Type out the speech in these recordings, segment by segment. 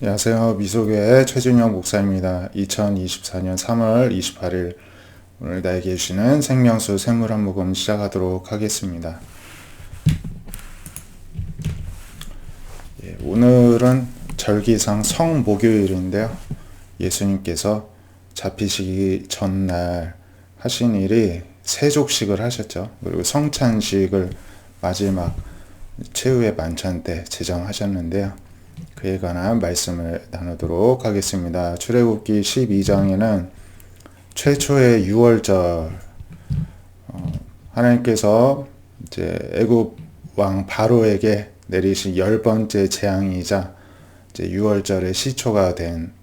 안녕하세요. 미소교회 최준영 목사입니다. 2024년 3월 28일 오늘 나에게 주시는 생명수 샘물 한 모금 시작하도록 하겠습니다. 오늘은 절기상 성목요일인데요. 예수님께서 잡히시기 전날 하신 일이 세족식을 하셨죠. 그리고 성찬식을 마지막 최후의 만찬 때 제정하셨는데요. 그에 관한 말씀을 나누도록 하겠습니다. 출애굽기 12장에는 최초의 유월절, 하나님께서 이제 애굽 왕 바로에게 내리신 10번째 재앙이자 이제 유월절의 시초가 된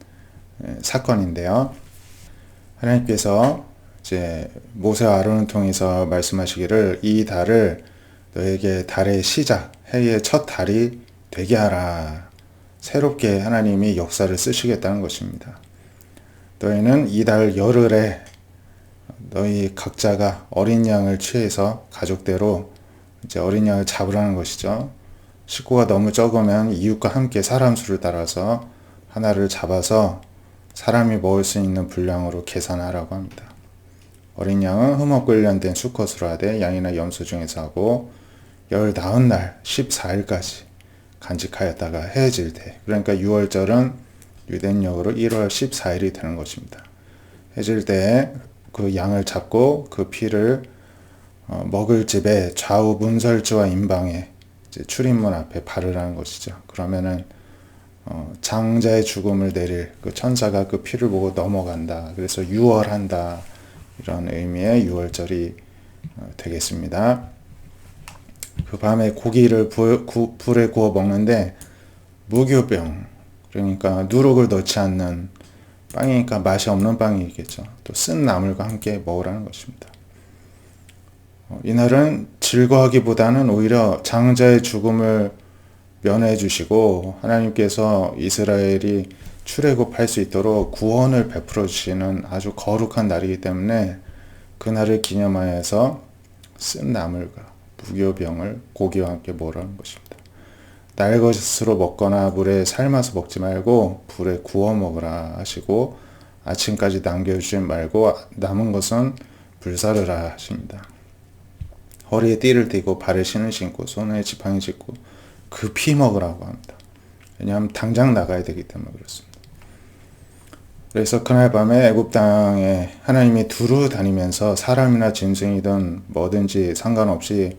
사건인데요. 하나님께서 이제 모세와 아론을 통해서 말씀하시기를 이 달을 너에게 달의 시작, 해의 첫 달이 되게 하라. 새롭게 하나님이 역사를 쓰시겠다는 것입니다. 너희는 이달 열흘에 너희 각자가 어린 양을 취해서 가족대로 이제 어린 양을 잡으라는 것이죠. 식구가 너무 적으면 이웃과 함께 사람 수를 따라서 하나를 잡아서 사람이 먹을 수 있는 분량으로 계산하라고 합니다. 어린 양은 흠없고 일련된 수컷으로 하되 양이나 염소 중에서 하고 열 나흔 날 14일까지 간직하였다가 해질 때, 그러니까 유월절은 유대인력으로 1월 14일이 되는 것입니다. 해질 때 그 양을 잡고 그 피를 먹을 집에 좌우 문설주와 임방에 이제 출입문 앞에 바르라는 것이죠. 그러면은 장자의 죽음을 내릴 그 천사가 그 피를 보고 넘어간다. 그래서 유월한다. 이런 의미의 유월절이 되겠습니다. 그 밤에 고기를 불에 구워 먹는데 무교병, 그러니까 누룩을 넣지 않는 빵이니까 맛이 없는 빵이겠죠. 또 쓴 나물과 함께 먹으라는 것입니다. 이날은 즐거워하기보다는 오히려 장자의 죽음을 면해 주시고 하나님께서 이스라엘이 출애굽할 수 있도록 구원을 베풀어 주시는 아주 거룩한 날이기 때문에 그날을 기념하여서 쓴 나물과 무교병을 고기와 함께 먹으라는 것입니다. 날 것으로 먹거나 물에 삶아서 먹지 말고 불에 구워 먹으라 하시고 아침까지 남겨주지 말고 남은 것은 불사르라 하십니다. 허리에 띠를 띠고 발에 신을 신고 손에 지팡이 짚고 그 피 먹으라고 합니다. 왜냐하면 당장 나가야 되기 때문에 그렇습니다. 그래서 그날 밤에 애굽 땅에 하나님이 두루 다니면서 사람이나 짐승이든 뭐든지 상관없이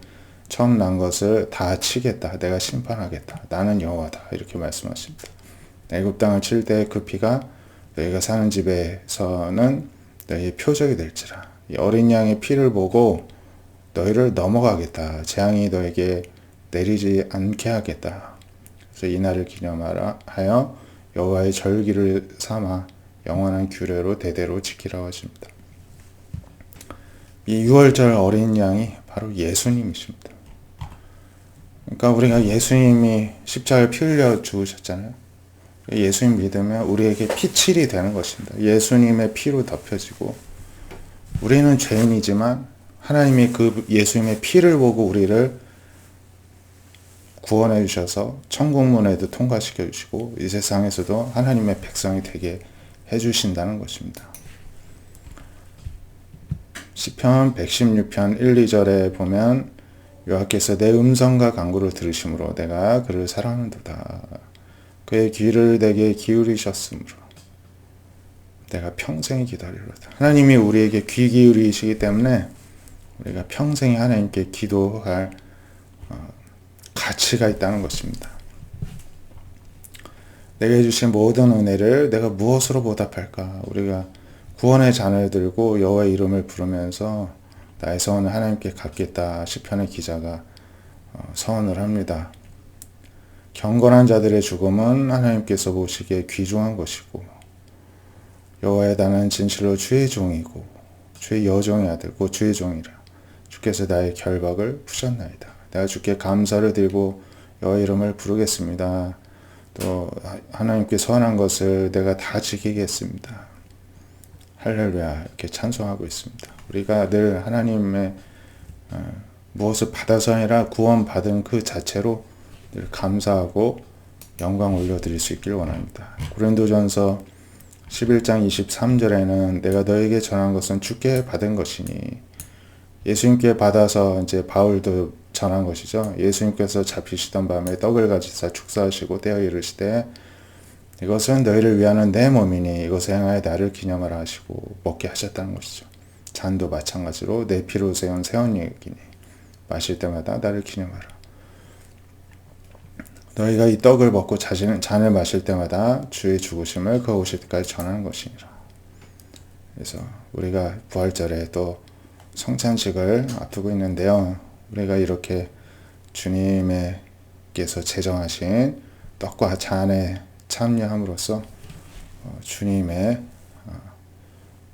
처음 난 것을 다 치겠다. 내가 심판하겠다. 나는 여호와다. 이렇게 말씀하십니다. 애굽 땅을 칠 때 그 피가 너희가 사는 집에서는 너희의 표적이 될지라. 이 어린 양의 피를 보고 너희를 넘어가겠다. 재앙이 너에게 내리지 않게 하겠다. 그래서 이 날을 기념하여 여호와의 절기를 삼아 영원한 규례로 대대로 지키라고 하십니다. 이 유월절 어린 양이 바로 예수님이십니다. 그러니까 우리가 예수님이 십자가에 피 흘려 죽으셨잖아요. 예수님 믿으면 우리에게 피칠이 되는 것입니다. 예수님의 피로 덮여지고 우리는 죄인이지만 하나님이 그 예수님의 피를 보고 우리를 구원해 주셔서 천국문에도 통과시켜 주시고 이 세상에서도 하나님의 백성이 되게 해 주신다는 것입니다. 시편 116편 1, 2절에 보면 여호와께서 내 음성과 간구를 들으심으로 내가 그를 사랑하는도다. 그의 귀를 내게 기울이셨으므로 내가 평생 기다리로다. 하나님이 우리에게 귀 기울이시기 때문에 우리가 평생에 하나님께 기도할 가치가 있다는 것입니다. 내게 주신 모든 은혜를 내가 무엇으로 보답할까? 우리가 구원의 잔을 들고 여호와의 이름을 부르면서 나의 서원을 하나님께 갚겠다. 시편의 기자가 서원을 합니다. 경건한 자들의 죽음은 하나님께서 보시기에 귀중한 것이고 여호와의 단은 진실로 주의 종이고 주의 여종의 아들 곧 주의 종이라. 주께서 나의 결박을 푸셨나이다. 내가 주께 감사를 드리고 여호와의 이름을 부르겠습니다. 또 하나님께 서원한 것을 내가 다 지키겠습니다. 할렐루야 이렇게 찬송하고 있습니다. 우리가 늘 하나님의 무엇을 받아서 아니라 구원받은 그 자체로 늘 감사하고 영광 올려드릴 수 있길 원합니다. 고린도전서 11장 23절에는 내가 너에게 전한 것은 주께 받은 것이니, 예수님께 받아서 이제 바울도 전한 것이죠. 예수님께서 잡히시던 밤에 떡을 가지사 축사하시고 떼어 이르시되 이것은 너희를 위하는 내 몸이니 이것을 행하여 나를 기념하라 하시고 먹게 하셨다는 것이죠. 잔도 마찬가지로 내 피로 세운 새 언약이니 마실 때마다 나를 기념하라. 너희가 이 떡을 먹고 잔을 마실 때마다 주의 죽으심을 그가 오실 때까지 전하는 것이니라. 그래서 우리가 부활절에 또 성찬식을 앞두고 있는데요. 우리가 이렇게 주님께서 제정하신 떡과 잔에 참여함으로써 주님의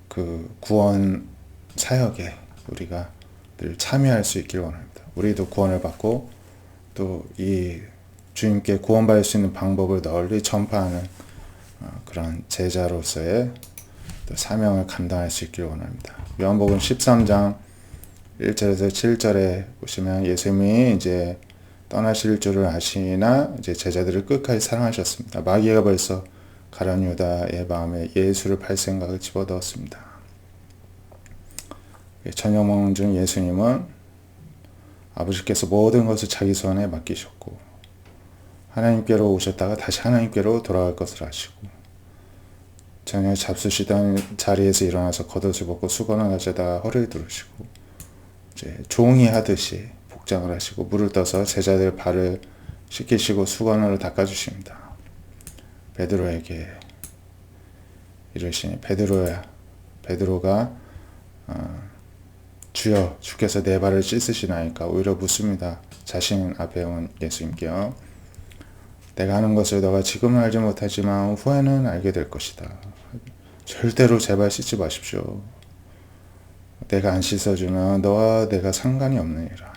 그 구원 사역에 우리가 늘 참여할 수 있길 원합니다. 우리도 구원을 받고 또 이 주님께 구원받을 수 있는 방법을 널리 전파하는 그런 제자로서의 또 사명을 감당할 수 있길 원합니다. 요한복음 13장 1절에서 7절에 보시면 예수님이 이제 떠나실 줄을 아시나 이제 제자들을 끝까지 사랑하셨습니다. 마귀가 벌써 가룟 유다의 마음에 예수를 팔 생각을 집어넣었습니다. 저녁 먹는 중 예수님은 아버지께서 모든 것을 자기 손에 맡기셨고 하나님께로 오셨다가 다시 하나님께로 돌아갈 것을 아시고 저녁 잡수시던 자리에서 일어나서 겉옷을 벗고 수건을 가져다가 허리를 두르시고 이제 종이 하듯이 복장을 하시고 물을 떠서 제자들 발을 씻기시고 수건으로 닦아주십니다. 베드로에게 이르시니 베드로가 주여 주께서 내 발을 씻으시나이까 오히려 묻습니다. 자신 앞에 온 예수님께요. 내가 하는 것을 너가 지금은 알지 못하지만 후에는 알게 될 것이다. 절대로 제발 씻지 마십시오. 내가 안 씻어주면 너와 내가 상관이 없느니라.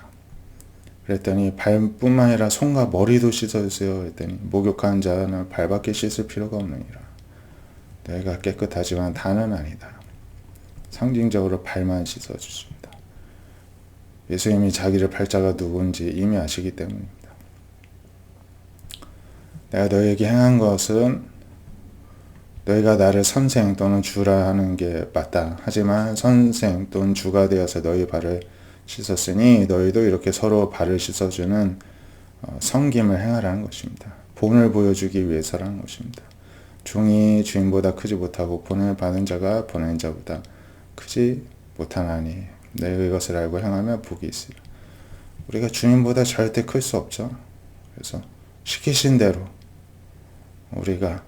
그랬더니 발뿐만 아니라 손과 머리도 씻어주세요. 그랬더니 목욕한 자는 발밖에 씻을 필요가 없느니라. 내가 깨끗하지만 다는 아니다. 상징적으로 발만 씻어주십니다. 예수님이 자기를 팔자가 누군지 이미 아시기 때문입니다. 내가 너희에게 행한 것은 너희가 나를 선생 또는 주라 하는 게 맞다. 하지만 선생 또는 주가 되어서 너희 발을 씻었으니 너희도 이렇게 서로 발을 씻어주는 섬김을 행하라는 것입니다. 본을 보여주기 위해서라는 것입니다. 종이 주인보다 크지 못하고 본을 받은 자가 보낸 자보다 크지 못하나니 너희가 이것을 알고 행하면 복이 있으리라. 우리가 주님보다 절대 클 수 없죠. 그래서 시키신 대로 우리가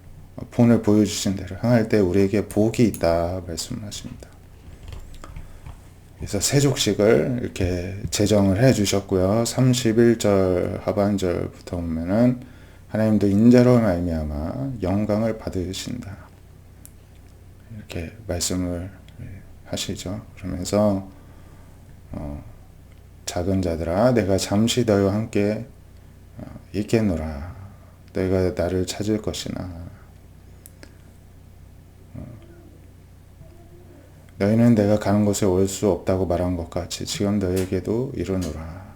본을 보여주신 대로 행할 때 우리에게 복이 있다 말씀을 하십니다. 그래서 세족식을 이렇게 제정을 해 주셨고요. 31절 하반절부터 보면은 하나님도 인자로 말미암아 영광을 받으신다 이렇게 말씀을 하시죠. 그러면서 작은 자들아 내가 잠시 너희와 함께 있겠노라. 너희가 나를 찾을 것이나 너희는 내가 가는 곳에 올 수 없다고 말한 것 같이 지금 너희에게도 이르노라.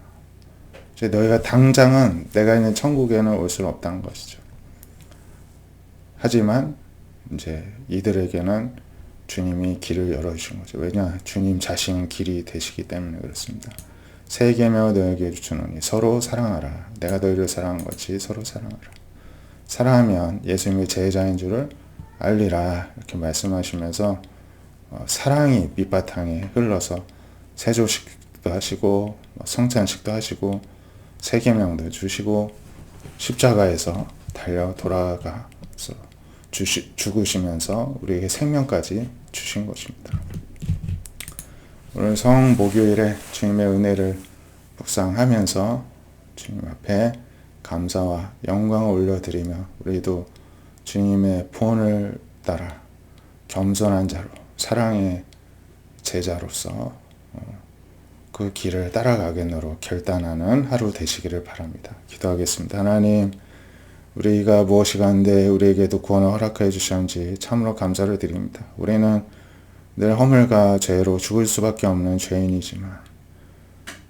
이제 너희가 당장은 내가 있는 천국에는 올 수는 없다는 것이죠. 하지만 이제 이들에게는 주님이 길을 열어주신 거죠. 왜냐? 주님 자신은 길이 되시기 때문에 그렇습니다. 새 계명을 너희에게 주노니 서로 사랑하라. 내가 너희를 사랑한 것이 서로 사랑하라. 사랑하면 예수님의 제자인 줄을 알리라 이렇게 말씀하시면서 사랑이 밑바탕에 흘러서 세조식도 하시고 성찬식도 하시고 세계명도 주시고 십자가에서 달려 돌아가서 죽으시면서 우리에게 생명까지 주신 것입니다. 오늘 성목요일에 주님의 은혜를 묵상하면서 주님 앞에 감사와 영광을 올려드리며 우리도 주님의 본을 따라 겸손한 자로 사랑의 제자로서 그 길을 따라가겠노로 결단하는 하루 되시기를 바랍니다. 기도하겠습니다. 하나님, 우리가 무엇이 간데 우리에게도 구원을 허락해 주셨는지 참으로 감사를 드립니다. 우리는 늘 허물과 죄로 죽을 수밖에 없는 죄인이지만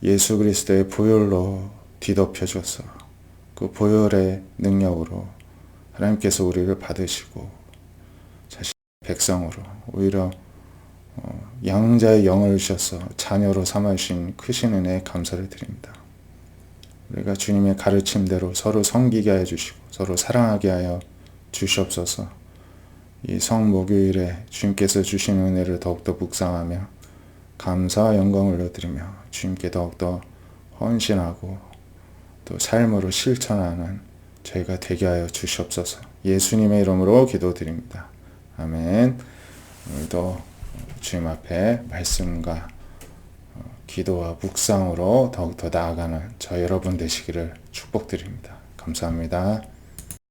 예수 그리스도의 보혈로 뒤덮여 줘서 그 보혈의 능력으로 하나님께서 우리를 받으시고 자신 백성으로 오히려 양자의 영을 주셔서 자녀로 삼아주신 크신 은혜에 감사를 드립니다. 우리가 주님의 가르침대로 서로 섬기게 하여 주시고 서로 사랑하게 하여 주시옵소서. 이 성목요일에 주님께서 주신 은혜를 더욱더 묵상하며 감사와 영광을 올려드리며 주님께 더욱더 헌신하고 또 삶으로 실천하는 저희가 되게 하여 주시옵소서. 예수님의 이름으로 기도드립니다. 아멘. 오늘도 주님 앞에 말씀과 기도와 묵상으로 더욱더 나아가는 저 여러분 되시기를 축복드립니다. 감사합니다.